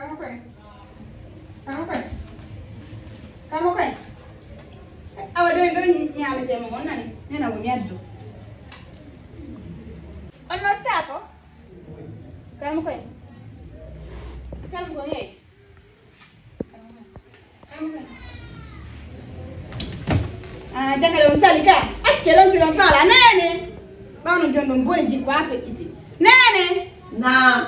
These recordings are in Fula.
Kamu kwe. Awa do nyama te mo nani. Nena wo nyaddo. Ono tako. Kamu kwe. Kamu kwe yey. Ah, jakale salika. Acce don silon fala nene. Bawno jondon boni jikko afa iti. Nene. Na.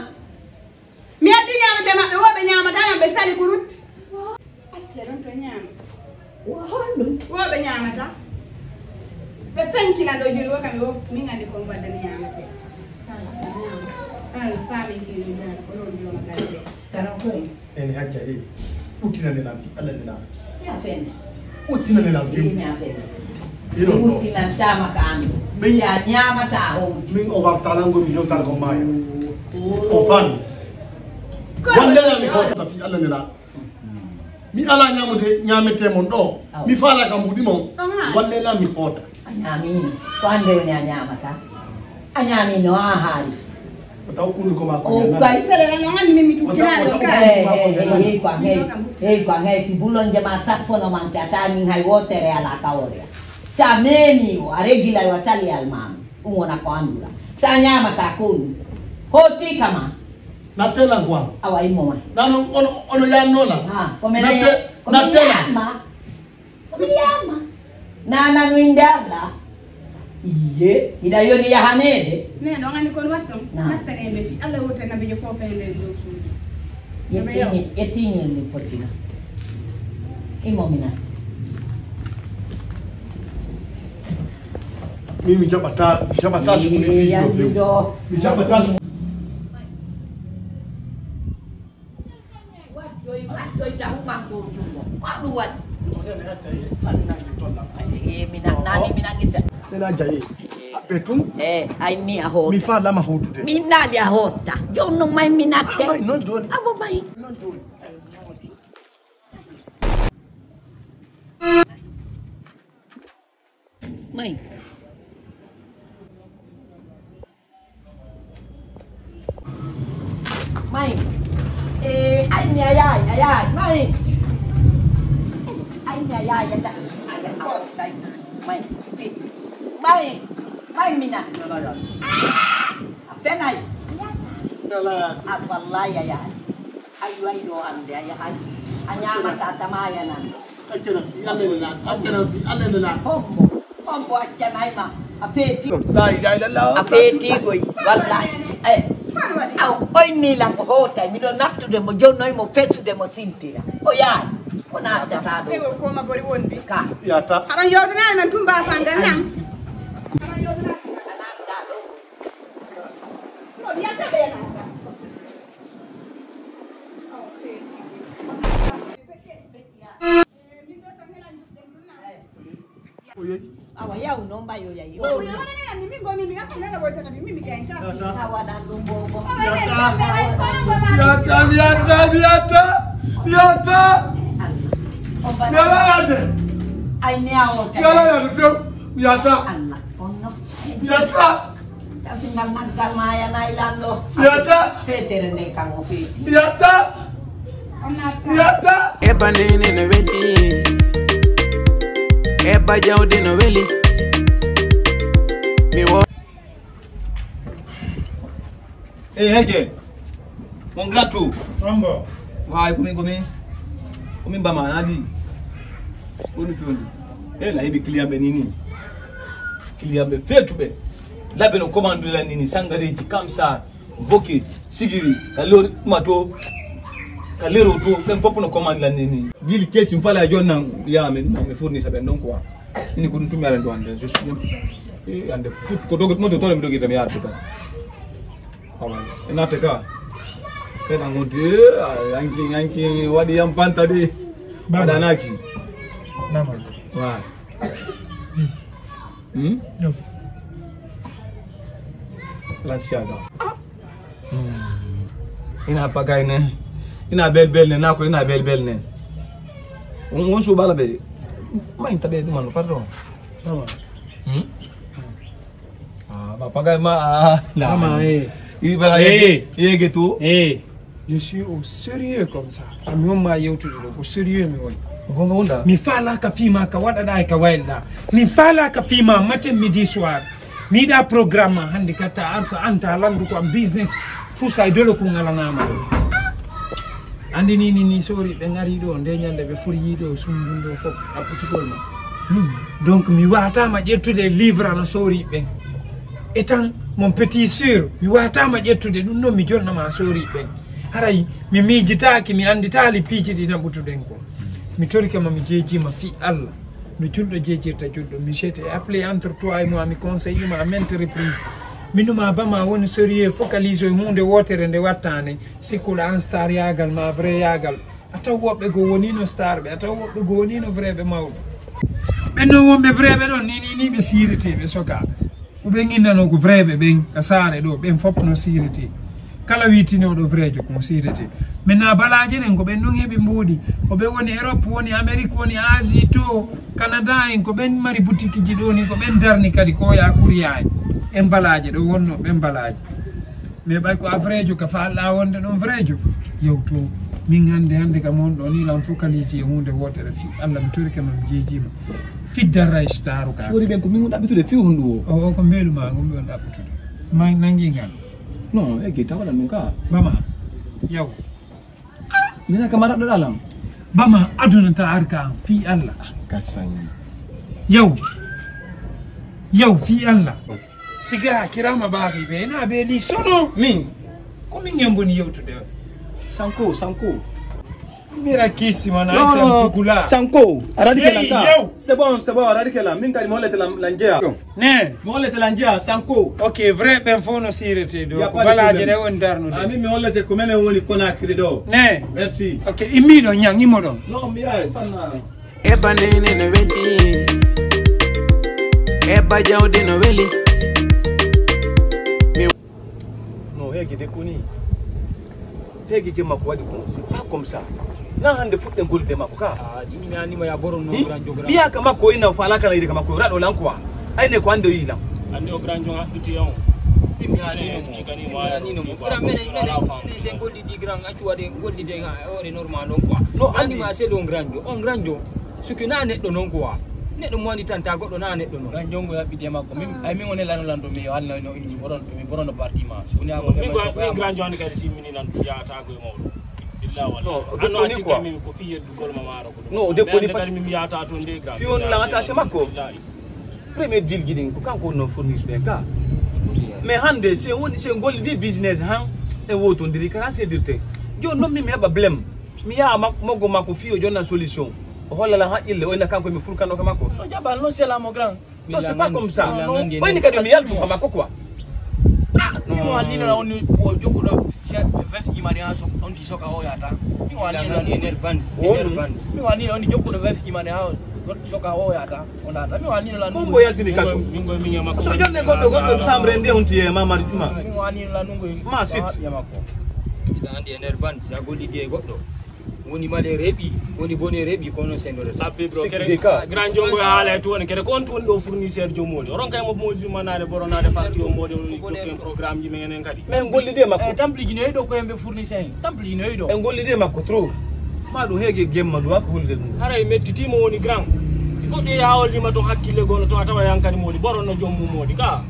Mi atti nyama te mabbe wobe nyama tan be sali kurut. Acce don to nyama. Wobe nyama ta. Be fenki la do jiri wo kam wo mi ngandi ko mbadde nyama te. Kala fami ki do ko non do magande. Karam ko ene hajja utina ne la fi alla ne la. Ya fenne. Utina ne la fi. Ni afenne. Ino no. Utina tama kan. Be ya nyama ta ho. Min o wartala ngo mi yotar ko mayo. O fan. Walla mi ko ta fi alla ne la. Mi ala nyamude nyamete mon do. Mi fala kam budi mon. Walla la mi kota. Anyami. Kwande woni anyamata. Anyami no ahali. Taw kunu ko ma ko. O kai sele no ngani mimi tukina lo ka. Kwa ngai ti bulon jama sapo no man tata ni hai wotere ala kaore. Sa memi o aregila wa sali al mam. Ungona ko andula. Sa nyama ta kunu. Hoti kama. Natela ngwa. Awa imo. Nano ono ya nola. Ha, natela. Komiyama. Nana nuindala. Iye, ida yoni ya hanede. Ne no ngani kon watto. Nattane be fi Allah wote na be jo fofende do suudi. Yetinye ni potina. Imo mina. Mimi jabata shukuni ya video. Mi jabata Watoi tahu mangko jumo. Kwa luat. Minang nani minang kita. Sena jaye. Apetum? Ai ni ahota. Mi fa lama hotu de. Minali ahota. Jono mai minate. Ai non joni. Abo mai. Non joni. Mai. Mai. Anh nhà dài, mai. Anh nhà dài vậy đó. Mày. Mày mình à. Cái này. Wallahi ya. Ayu ayo ande ya hai. Anya mata tamaya na. Achana fi alle na. Pombo achana ma. Afeti. La ilaha illallah. Afeti goi. Wallahi. Au oi ni lang hota mi do nattu de mo jonno mo fetsu de mo sintira. O ya. Ona ta do. Ko ma bori wondi. Ka. Ya ta. Aran yoduna man tumba fangal nan. Aran yoduna nan da do. No dia ta be na. Awa ya unomba yo ya yo. Oh, yo na ni mingo mimi hapa nenda wote na mimi kaencha. Hawa da zumbogo. Yata. Ai ne awo ka. Yata. Allah kono. Yata. Tapi nang kalmaya na ilando. Yata. Fetere ne kango feti. Yata. Yata. Eba Néné No Wely. Eba Jawde No Wely. Mi wo. Heje. Mon grato. Rambo. Vai kumi. Kumi bama nadi. Oni fundi. La ibi clear be nini. Clear be fetu be. La be no commande la nini sangareji kamsa. Boke sigiri kalor mato. Kalero to même pop no commande la nini. Dil kesi mfala jonna ya me fournir sabe donc quoi. Ini ko ntumi ala ndo ande je suis ande ko dogot mo to mi dogi tam ya to. Ina teka. Kana ngode yanki wadi yampanta de. Badanaki. Nama. Wa. Yo. La siada. Ina pagai ne. Ina bel ne na ko ina bel ne. On so bala be. Ma intabe du mano pardon. Nama. Pagai ma. Nama Ibara ye gitu. Je suis au sérieux comme ça. Ami on ma yewtude do ko sérieux mi woni. Gonga wonda. Mi fala ka fima ka wada da ka wayla. Mi fala ka fima matin midi soir. Mi da programme hande kata arko anta landu ko business fu say dolo ko ngalana ma. Andi ni sori be ngari do nde nyande be furi do sumbundo fop aputugol ma. Donc mi wata ma jettude livre na sori ben. Étant mon petit sœur, mi wata ma jettude dum non mi jonna ma sori ben. Haray mi mijitaaki mi anditaali piiji di nabutuden ko. Mi torika ma mi jeji ma fi Allah. No juldo jejirta juldo mi j'étais appelé entre toi et moi mi conseiller ma à maintes reprises. Minuma bama woni sérieux focalise hunde wotere nde wattane sikula an star yagal ma vrai yagal ataw wobbe go woni no star be ataw wobbe go woni no vrai be mawdo be no wombe vrai be don ni be sirete be soka ube nginano ko vrai be ben ka sare do ben fop no sirete kala witino do vrai jo ko sirete mena balaje nen ko ben non hebi mbudi ko be woni Europe woni Amerique woni Asie to Canada en ko ben mari boutique ji do ni ko ben darni kadi ko ya kuriyaay embalaje do wonno be embalaje mais bay ko avrejo ka faala wonde non vrejo yewto min hande ka mon do ni lam focaliser hunde wotere fi Allah mi turke mam jejima fidda raystaru ka sori ben ko min dabitude fi hundu o ko meluma ngom on dabitude may nangi ngal non e gita wala nunka bama yaw mina kamara do dalam bama aduna ta arka fi Allah kasan yaw fi Allah siga kirama baaxi be na be li sono min ko min ngemboni yewtude sanko mira kisi mana no, tukula sanko aradike lanka c'est bon aradike la min kadi mo lete lanjea ne mo lete lanjea sanko ok vrai ben fono sirete do ko balaje de won darno de ami mi hollete ko menen woni Conakry do ne merci ok imido nyang imodo non mira sanna eba Néné No Wely eba jawde no weli hegi de kuni hegi je makko wadi ko c'est pas comme ça na hande fudde golde makko ka dimi nani ma ya boron no gran jogra biya ka makko ina fa alaka layde ka makko rado lanko ay ne ko ande yilam ande o gran jonga duti yon dimi nani explique ni ma ni nogra mene sen goldi di gran accu wade goldi de o normal don quoi no andi ma c'est don gran jo suki na neddo non quoi neddo mo woni tanta goddo na neddo non gran jongo ya bide makko min ay min woni lano lando mi walno no inni boron no parti ma so ni ago mi gran jonga kadi simini nan ya ta go mawdo illa wala no asi kami ko fi yeddu gol ma maro ko no de ko ni pat mi ya ta to de gran fi on la attaché makko premier deal gidin ko kanko no fournisse be ka mais hande c'est woni c'est gol di business han e woto ndiri kana c'est dirte jo no mi heba blem mi ya mogo makko fi o jonna solution holla la haqqille wona kanko mi fulkano ka makko so jabal non c'est la mon grand non c'est pas comme ça woni kadi mi yaltu ka makko quoi mi wani na on o joko do chef vefi mani aso on di soka o yata mi wani na ni nervant mi wani na on joko do vefi mani aso soka o yata on ata mi wani na nungo yaltini kaso nungo mi nyama so jonne goddo sambre nde on tie mama ma mi wani na nungo ma sit yamako ida andi nervant sa golli de goddo woni male rebi woni boni rebi kono sendore lappe bro kere grand jongo ala to woni kere kon to do fournisseur jomodi oron kay mo modi manade boronade parti o modi jokken programme ji men kadi men gollide makko tampli jine do ko yembe fournisseur tampli jine do en gollide makko trop ma do hege gemma do ko hulde dum haray mettiti mo woni grand si godde yaawol ni ma to hakkille gono to atawa yankani modi boronno jommu modi ka